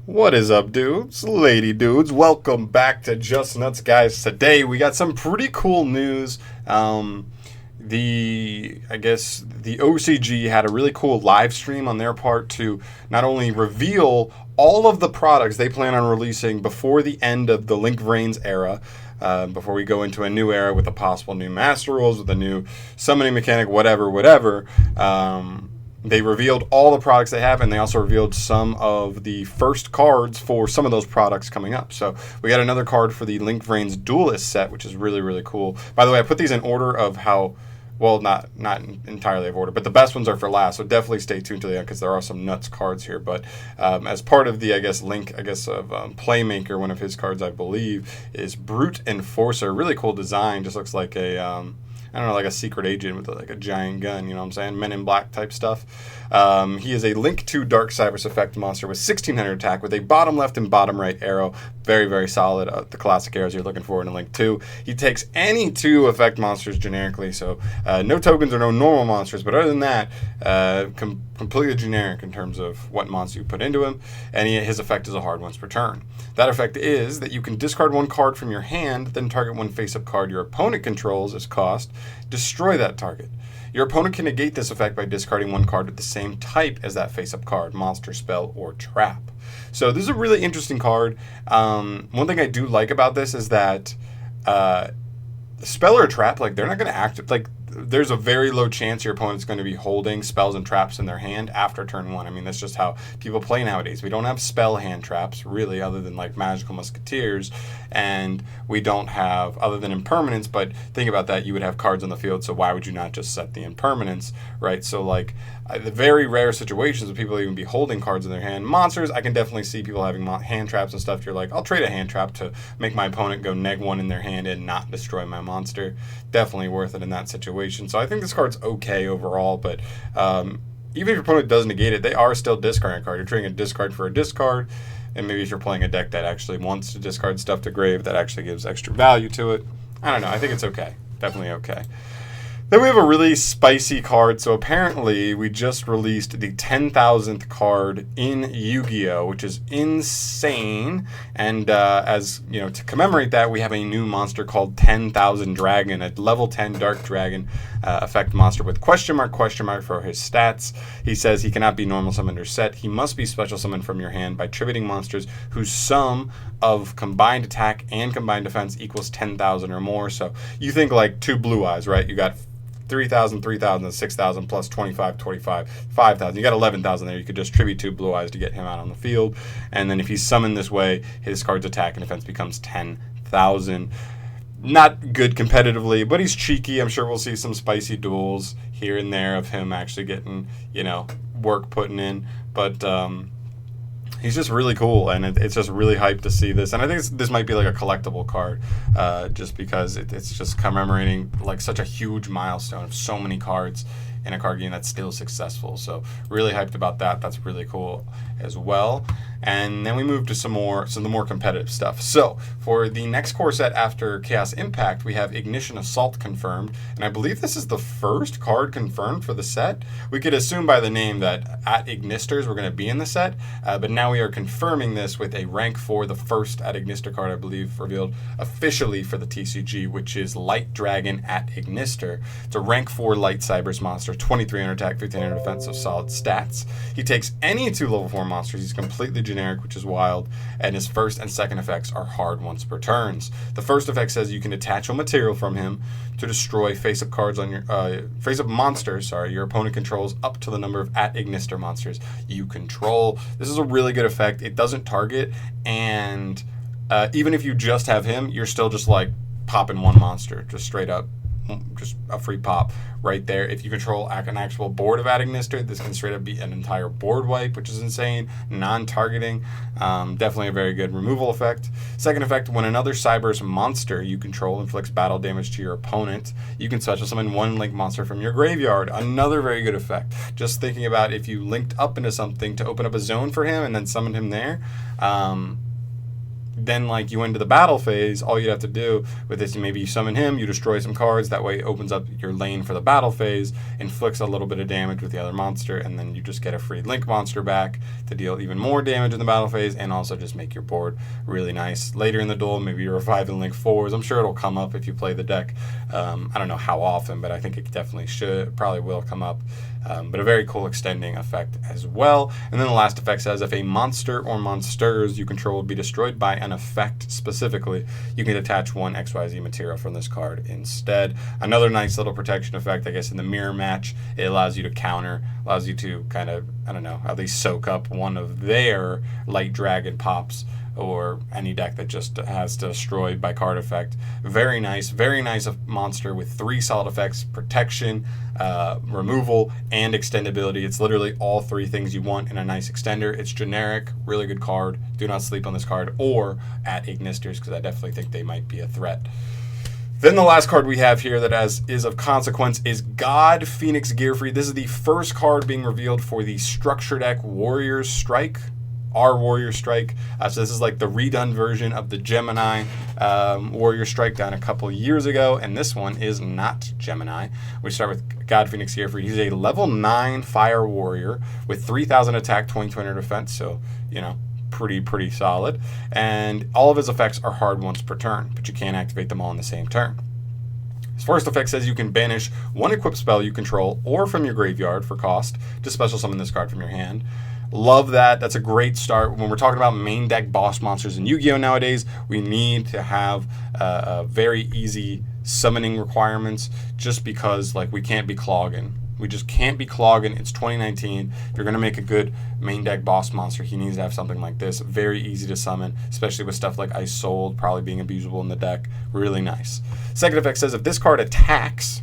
What is up, dudes, lady dudes? Welcome back to Just Nuts, guys. Today we got some pretty cool news. The OCG had a really cool live stream on their part to not only reveal all of the products they plan on releasing before the end of the Link Vrains era, before we go into a new era with a possible new master rules, with a new summoning mechanic, whatever. They revealed all the products they have, and they also revealed some of the first cards for some of those products coming up. So we got another card for the Link Vrains Duelist set, which is really, really cool. By the way, I put these in order of how, well, not entirely of order, but the best ones are for last. So definitely stay tuned to the end because there are some nuts cards here. But as part of the, Link, of Playmaker, one of his cards, I believe, is Brute Enforcer. Really cool design. Just looks like a I don't know, like a secret agent with like a giant gun, you know what I'm saying? Men in Black type stuff. He is a Link 2 Dark Cybers effect monster with 1600 attack with a bottom left and bottom right arrow. Very, very solid. The classic arrows you're looking for in a Link 2. He takes any 2 effect monsters generically, so no tokens or no normal monsters, but other than that, completely generic in terms of what monster you put into him, and his effect is a hard once per turn. That effect is that you can discard 1 card from your hand, then target 1 face-up card your opponent controls as cost, destroy that target. Your opponent can negate this effect by discarding 1 card with the same type as that face-up card, monster, spell, or trap. So this is a really interesting card. One thing I do like about this is that spell or trap, like, they're not going to act, like, there's a very low chance your opponent's going to be holding spells and traps in their hand after turn 1. I mean, that's just how people play nowadays. We don't have spell hand traps, really, other than, like, Magical Musketeers, and we don't have, other than impermanence, but think about that, you would have cards on the field, so why would you not just set the impermanence, right? So, like, the very rare situations where people even be holding cards in their hand. Monsters, I can definitely see people having hand traps and stuff. You're like, I'll trade a hand trap to make my opponent go -1 in their hand and not destroy my monster. Definitely worth it in that situation. So I think this card's okay overall, but even if your opponent does negate it, they are still discarding a card. You're trading a discard for a discard, and maybe if you're playing a deck that actually wants to discard stuff to grave, that actually gives extra value to it. I don't know. I think it's okay. Definitely okay. Then we have a really spicy card. So apparently we just released the 10,000th card in Yu-Gi-Oh, which is insane. And as you know, to commemorate that, we have a new monster called 10,000 Dragon, a level 10 Dark Dragon effect monster with question mark for his stats. He says he cannot be normal summoned or set. He must be special summoned from your hand by tributing monsters whose sum of combined attack and combined defense equals 10,000 or more. So you think like 2 blue eyes, right? You got 3,000, 3,000, 6,000 plus 25, 5,000. You got 11,000 there. You could just tribute 2 blue eyes to get him out on the field. And then if he's summoned this way, his card's attack and defense becomes 10,000. Not good competitively, but he's cheeky. I'm sure we'll see some spicy duels here and there of him actually getting, work putting in. But he's just really cool, and it's just really hyped to see this. And I think this might be like a collectible card, just because it's just commemorating like such a huge milestone of so many cards in a card game that's still successful. So really hyped about that. That's really cool as well. And then we move to some of the more competitive stuff. So for the next core set after Chaos Impact, we have Ignition Assault confirmed, and I believe this is the first card confirmed for the set. We could assume by the name that at Ignisters were going to be in the set, but now we are confirming this with a rank 4, the first at Ignister card, I believe, revealed officially for the TCG, which is Light Dragon at Ignister. It's a rank 4 Light Cybers monster, 2300 attack, 1500 defense, so solid stats. He takes any 2 level 4 monsters. He's completely generic, which is wild, and his first and second effects are hard once per turns. The first effect says you can detach a material from him to destroy face-up cards on your face-up monsters. Your opponent controls up to the number of at Ignister monsters you control. This is a really good effect. It doesn't target, and even if you just have him, you're still just like popping 1 monster, just straight up. Just a free pop right there. If you control an actual board of Ignister, this can straight up be an entire board wipe, which is insane. Non-targeting. Definitely a very good removal effect. Second effect, when another Cybers monster you control inflicts battle damage to your opponent, you can special summon 1 Link monster from your graveyard. Another very good effect. Just thinking about if you linked up into something to open up a zone for him and then summon him there. then like you into the battle phase, all you have to do with this, maybe you summon him, you destroy some cards, that way it opens up your lane for the battle phase, inflicts a little bit of damage with the other monster, and then you just get a free link monster back to deal even more damage in the battle phase, and also just make your board really nice. Later in the duel, maybe you're reviving link 4s. I'm sure it'll come up if you play the deck. I don't know how often, but I think it definitely should, probably will come up. But a very cool extending effect as well. And then the last effect says, if a monster or monsters you control will be destroyed by an effect specifically, you can attach one XYZ material from this card instead. Another nice little protection effect, I guess, in the mirror match. It allows you to counter, allows you to kind of, I don't know, at least soak up one of their light dragon pops, or any deck that just has destroyed by card effect. Very nice monster with 3 solid effects: protection, removal, and extendability. It's literally all 3 things you want in a nice extender. It's generic, really good card. Do not sleep on this card or at Ignisters, because I definitely think they might be a threat. Then the last card we have here that is of consequence is God Phoenix GEARFRIED. This is the first card being revealed for the structure deck Warriors Strike. Our Warrior Strike. So this is like the redone version of the Gemini Warrior Strike done a couple years ago, and this one is not Gemini. We start with God Phoenix GEARFRIED. He's a level 9 Fire Warrior with 3,000 attack, 2200 defense, so, you know, pretty solid. And all of his effects are hard once per turn, but you can't activate them all in the same turn. His first effect says you can banish one equipped spell you control or from your graveyard for cost to special summon this card from your hand. Love that. That's a great start. When we're talking about main deck boss monsters in Yu-Gi-Oh! Nowadays, we need to have very easy summoning requirements, just because like we can't be clogging. We just can't be clogging. It's 2019. If you're going to make a good main deck boss monster, he needs to have something like this. Very easy to summon, especially with stuff like Ice Soul probably being abusable in the deck. Really nice. Second effect says if this card attacks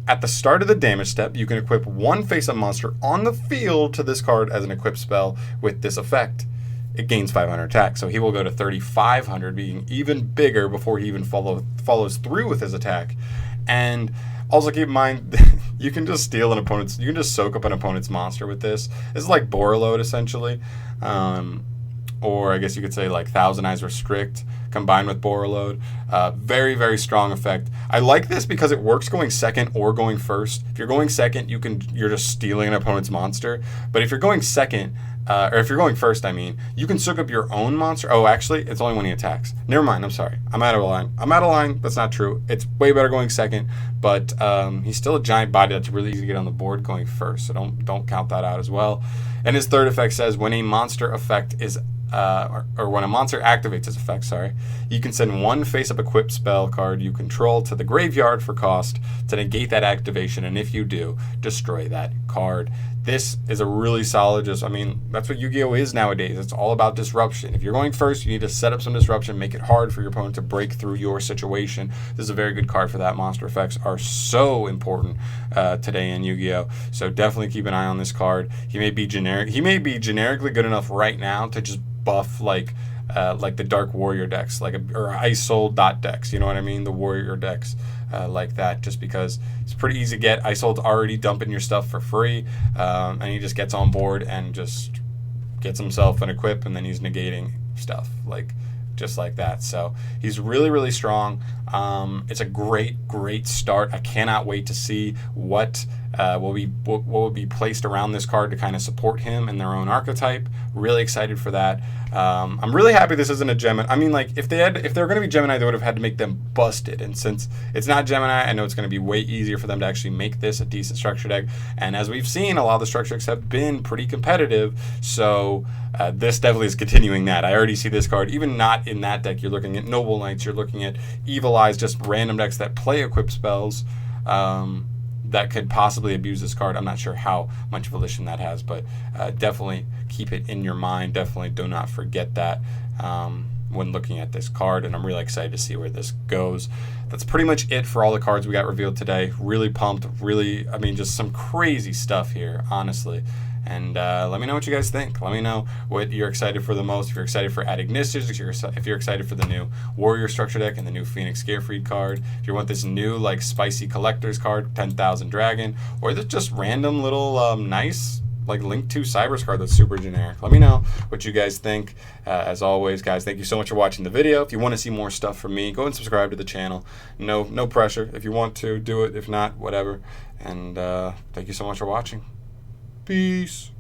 at the start of the damage step, you can equip one face-up monster on the field to this card as an equipped spell with this effect. It gains 500 attack, so he will go to 3,500, being even bigger before he even follows through with his attack. And also keep in mind, you can just steal an opponent's, you can just soak up an opponent's monster with this. This is like Borreload, essentially. Or I guess you could say like Thousand Eyes Restrict combined with Borreload. Very strong effect. I like this because it works going second or going first. If you're going second, you're just stealing an opponent's monster. But if you're going second, or if you're going first, I mean, you can soak up your own monster. Oh, actually, it's only when he attacks. Never mind, I'm sorry. I'm out of line. That's not true. It's way better going second, but he's still a giant body that's really easy to get on the board going first, so don't count that out as well. And his third effect says when a monster effect is or when a monster activates its effect, you can send one face-up equipped spell card you control to the graveyard for cost to negate that activation, and if you do, destroy that card. This is a really solid, I mean, that's what Yu-Gi-Oh! Is nowadays. It's all about disruption. If you're going first, you need to set up some disruption, make it hard for your opponent to break through your situation. This is a very good card for that. Monster effects are so important today in Yu-Gi-Oh! So definitely keep an eye on this card. He may be generically good enough right now to just buff like the Dark Warrior decks, or Ice Soul dot decks, you know what I mean? The Warrior decks like that, just because it's pretty easy to get. Ice Soul's already dumping your stuff for free, and he just gets on board and just gets himself an equip, and then he's negating stuff just like that. So he's really strong. It's a great start. I cannot wait to see what will be placed around this card to kind of support him in their own archetype. Really excited for that. I'm really happy this isn't a Gemini. I mean, like, if they were going to be Gemini, they would have had to make them busted. And since it's not Gemini, I know it's going to be way easier for them to actually make this a decent structure deck. And as we've seen, a lot of the structure decks have been pretty competitive. So this definitely is continuing that. I already see this card, even not in that deck. You're looking at Noble Knights, you're looking at Evil Eyes, just random decks that play equipped spells that could possibly abuse this card. I'm not sure how much volition that has, but definitely keep it in your mind. Definitely do not forget that when looking at this card, and I'm really excited to see where this goes. That's pretty much it for all the cards we got revealed today. Really pumped, I mean, just some crazy stuff here, honestly. And let me know what you guys think. Let me know what you're excited for the most. If you're excited for Ignisters, if you're excited for the new Warrior Structure deck and the new Phoenix GEARFRIED card, if you want this new spicy collector's card, 10,000 Dragon, or just random little nice like Link 2 Cybers card that's super generic. Let me know what you guys think. As always, guys, thank you so much for watching the video. If you want to see more stuff from me, go and subscribe to the channel. No pressure. If you want to, do it. If not, whatever. And thank you so much for watching. Peace.